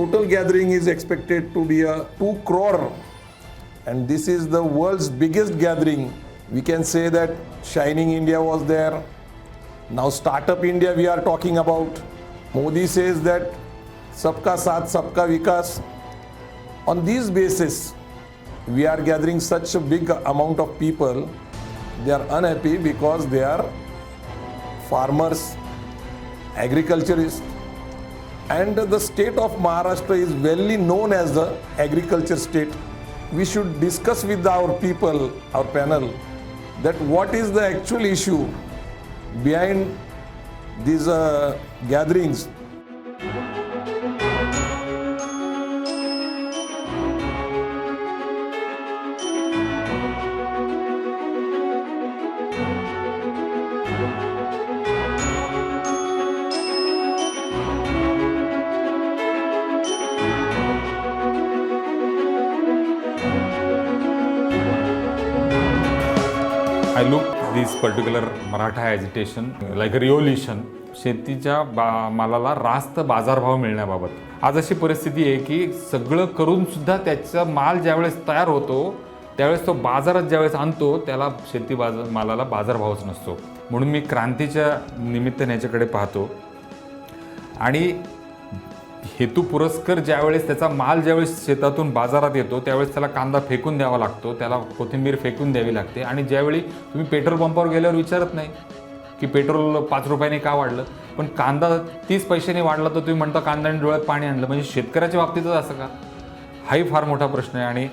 total gathering is expected to be a 2 crore, and this is the world's biggest gathering. We can say that Shining India was there. Now Startup India we are talking about. Modi says that Sabka Saath, Sabka Vikas. On this basis, we are gathering such a big amount of people. They are unhappy because they are farmers, agriculturists, and the state of Maharashtra is well known as the agriculture state. We should discuss with our people, our panel, that what is the actual issue behind these gatherings. I look this particular Maratha agitation like a revolution. शेतीच्या मालाला रास्त बाजारभाव मिळण्याबाबत आज अशी परिस्थिती आहे की सगळं करून सुद्धा त्याचा माल ज्यावेळेस तयार होतो त्यावेळेस तो बाजारात ज्यावेळेस आणतो त्याला मालाला बाजारभावच नसतो. म्हणून मी क्रांतीच्या निमित्ताने याच्याकडे पाहतो आणि हेतू पुरस्कर ज्यावेळेस त्याचा माल ज्यावेळेस शेतातून बाजारात येतो त्यावेळेस त्याला कांदा फेकून द्यावा लागतो, त्याला कोथिंबीर फेकून द्यावी लागते आणि ज्यावेळी तुम्ही पेट्रोल पंपावर गेल्यावर विचारत नाही की पेट्रोल 5 रुपयाने का वाढलं, पण कांदा 30 पैशाने वाढला तर तुम्ही म्हणता कांद्याने डोळ्यात पाणी आणलं. म्हणजे शेतकऱ्याच्या बाबतीतच असं का? हाही फार मोठा प्रश्न आहे. आणि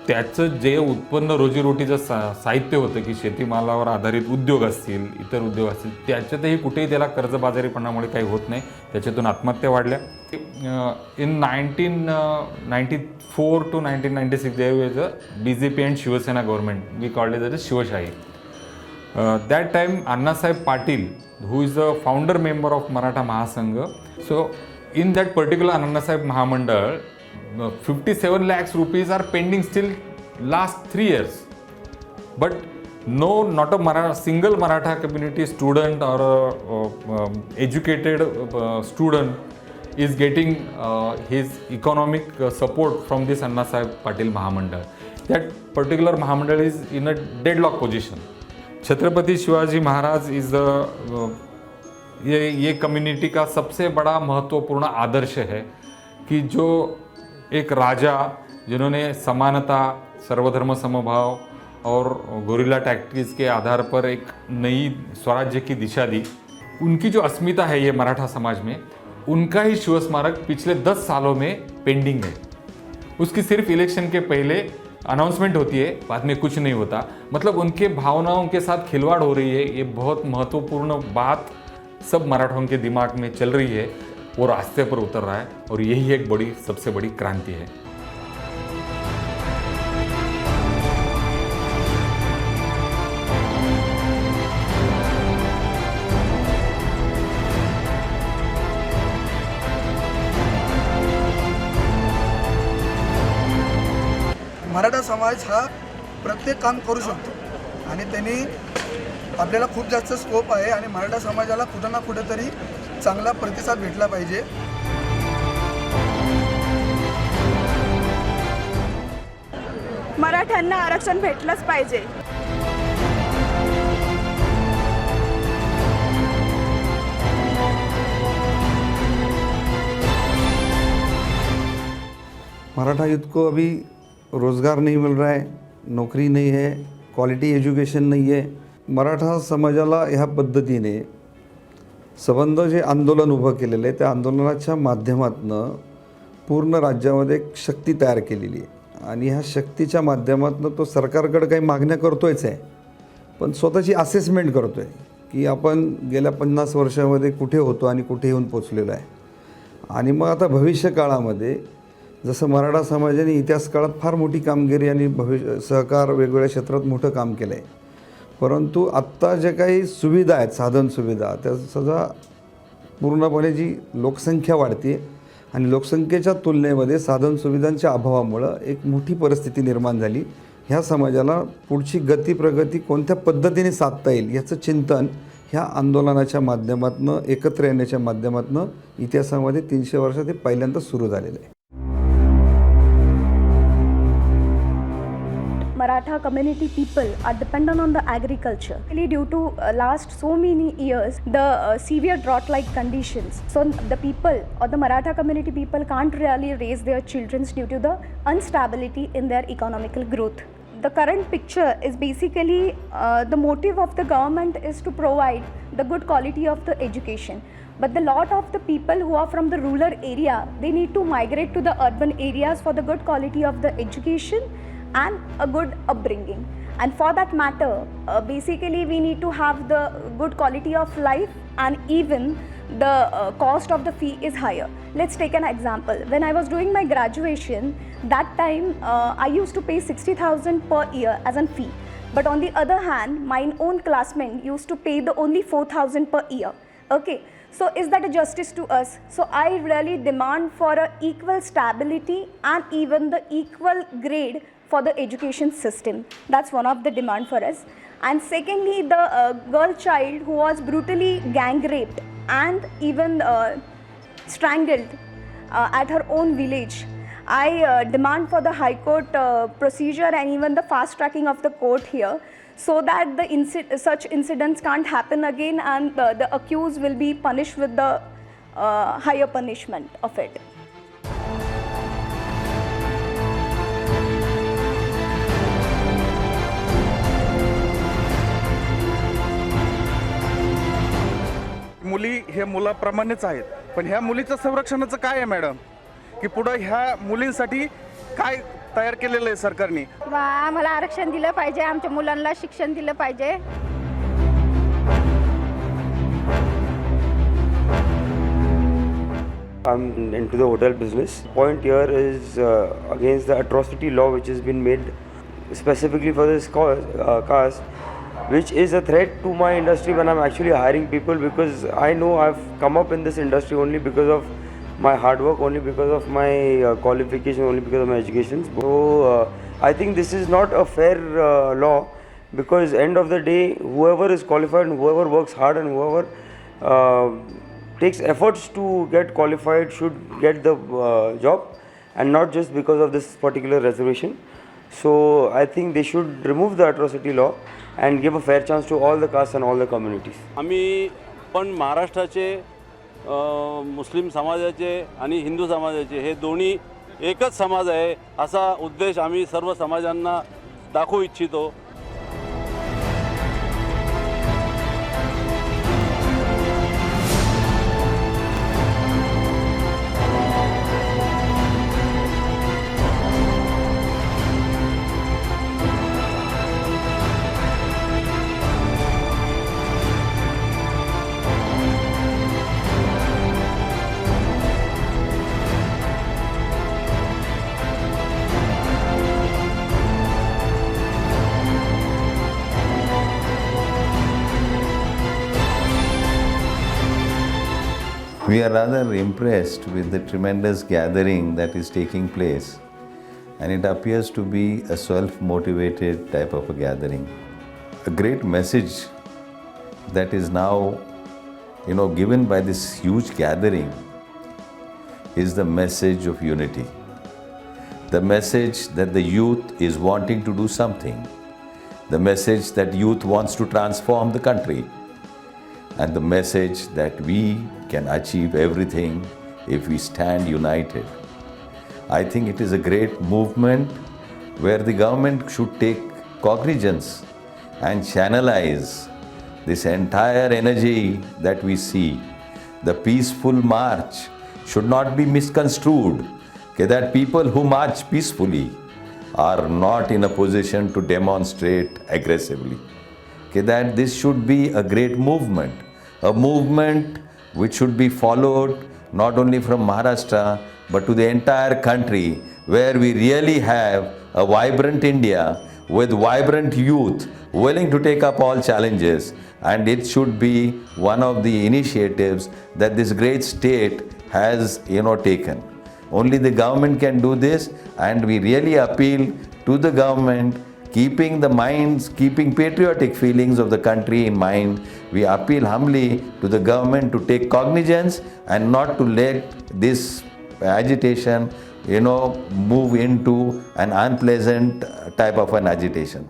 त्याचं जे उत्पन्न रोजीरोटीचं साहित्य होतं की शेतीमालावर आधारित उद्योग असतील, इतर उद्योग असतील, त्याच्यातही कुठेही त्याला कर्जबाजारीपणामुळे काही होत नाही. त्याच्यातून आत्महत्या वाढल्या. इन 1994 to 1996 there was a BJP and Shivasena government. We called it as Shivashahi. That time Annasaheb Patil, who is the founder member of Maratha Mahasangha, so in that particular Annasaheb Mahamandal 57 lakhs rupees are pending still last 3 years, but not a single Maratha community student or educated student is getting his economic support from this Annasaheb Patil Mahamandal. That particular Mahamandal is in a deadlock position. Chhatrapati Shivaji Maharaj is ये community का सबसे बड़ा महत्वपूर्ण आदर्श है कि जो एक राजा जिन्होंने समानता, सर्वधर्म समभाव और गोरिल्ला टैक्टिक्स के आधार पर एक नई स्वराज्य की दिशा दी, उनकी जो अस्मिता है ये मराठा समाज में, उनका ही शिव स्मारक पिछले 10 सालों में पेंडिंग है. उसकी सिर्फ इलेक्शन के पहले अनाउंसमेंट होती है, बाद में कुछ नहीं होता. मतलब उनके भावनाओं के साथ खिलवाड़ हो रही है. ये बहुत महत्वपूर्ण बात सब मराठों के दिमाग में चल रही है, वो रास्ते पर उतर रहा है और यही एक सबसे बड़ी क्रांति है. मराठा समाज हा प्रत्येक काम करू शकतो आणि त्यांनी आपल्याला खूप जास्त स्कोप आहे आणि मराठा समाजाला कुठं ना कुठेतरी चांगला प्रतिसाद भेटला पाहिजे. मराठ्यांना आरक्षण भेटलंच पाहिजे. मराठा युथ को अभी रोज़गार नहीं मिल रहा है, नौकरी नहीं है, क्वालिटी एज्युकेशन नहीं है. मराठा समाजाला ह्या पद्धतीने संबंध जे आंदोलन उभं केलेलं आहे त्या आंदोलनाच्या माध्यमातून पूर्ण राज्यामध्ये एक शक्ती तयार केलेली आहे आणि ह्या शक्तीच्या माध्यमातून तो सरकारकडे काही मागण्या करतोयच आहे, पण स्वतःची असेसमेंट करतोय की आपण गेल्या 50 वर्षामध्ये कुठे होतो आणि कुठे येऊन पोचलेलो आहे. आणि मग आता भविष्य काळामध्ये जसं मराठा समाजाने इतिहास काळात फार मोठी कामगिरी आणि सहकार वेगवेगळ्या क्षेत्रात मोठं काम केलं आहे, परंतु आत्ता जे काही सुविधा आहेत, साधन सुविधा, त्या सुद्धा पूर्णपणे जी लोकसंख्या वाढते आणि लोकसंख्येच्या तुलनेमध्ये साधन सुविधांच्या अभावामुळं एक मोठी परिस्थिती निर्माण झाली. ह्या समाजाला पुढची गती प्रगती कोणत्या पद्धतीने साधता येईल याचं चिंतन ह्या आंदोलनाच्या माध्यमातून एकत्र येण्याच्या माध्यमातून इतिहासामध्ये 300 वर्षात हे पहिल्यांदा सुरू झालेलं आहे. Maratha community people are dependent on the agriculture. Really due to last so many years, the severe drought-like conditions. So the people or the Maratha community people can't really raise their children due to the instability in their economical growth. The current picture is basically the motive of the government is to provide the good quality of the education. But the lot of the people who are from the rural area, they need to migrate to the urban areas for the good quality of the education and a good upbringing. And for that matter, basically we need to have the good quality of life, and even the cost of the fee is higher. Let's take an example. When I was doing my graduation, that time I used to pay 60,000 per year as a fee. But on the other hand, my own classmate used to pay the only 4,000 per year. Okay, so is that a justice to us? So I really demand for a equal stability and even the equal grade for the education system. That's one of the demand for us. And secondly, the girl child who was brutally gang raped and even strangled at her own village, I demand for the high court procedure and even the fast tracking of the court here, so that the such incidents can't happen again, and the accused will be punished with the higher punishment of it. मुली हे मुलाप्रमाणेच आहेत, पण ह्या मुलीचं संरक्षणाचं काय आहे madam, की पुढं ह्या मुलींसाठी काय तयार केलेलं आहे सरकारने? आम्हाला आरक्षण दिलं पाहिजे, आमच्या मुलांना शिक्षण दिलं पाहिजे. I'm into the hotel business. Point here is against the atrocity law which has been made specifically for this caste, which is a threat to my industry when I'm actually hiring people, because I know I've come up in this industry only because of my hard work, only because of my qualification, only because of my education. So I think this is not a fair law, because end of the day, whoever is qualified and whoever works hard and whoever takes efforts to get qualified should get the job, and not just because of this particular reservation. So I think they should remove the atrocity law and give a fair chance to all the castes and all the communities. आम्ही पण महाराष्ट्राचे मुस्लिम समाजाचे आणि हिंदू समाजाचे हे दोन्ही एकच समाज आहे असा उद्देश आम्ही सर्व समाजांना दाखवू इच्छितो. We are rather impressed with the tremendous gathering that is taking place, and it appears to be a self-motivated type of a gathering. A great message that is now, given by this huge gathering is the message of unity. The message that the youth is wanting to do something. The message that youth wants to transform the country. And the message that we can achieve everything if we stand united. I think it is a great movement where the government should take cognizance and channelize this entire energy that we see. The peaceful march should not be misconstrued, that people who march peacefully are not in a position to demonstrate aggressively. That this should be a great movement, a movement which should be followed not only from Maharashtra but to the entire country, where we really have a vibrant India with vibrant youth willing to take up all challenges, and it should be one of the initiatives that this great state has taken. Only the government can do this, and we really appeal to the government keeping the minds, keeping patriotic feelings of the country in mind, we appeal humbly to the government to take cognizance and not to let this agitation, move into an unpleasant type of an agitation.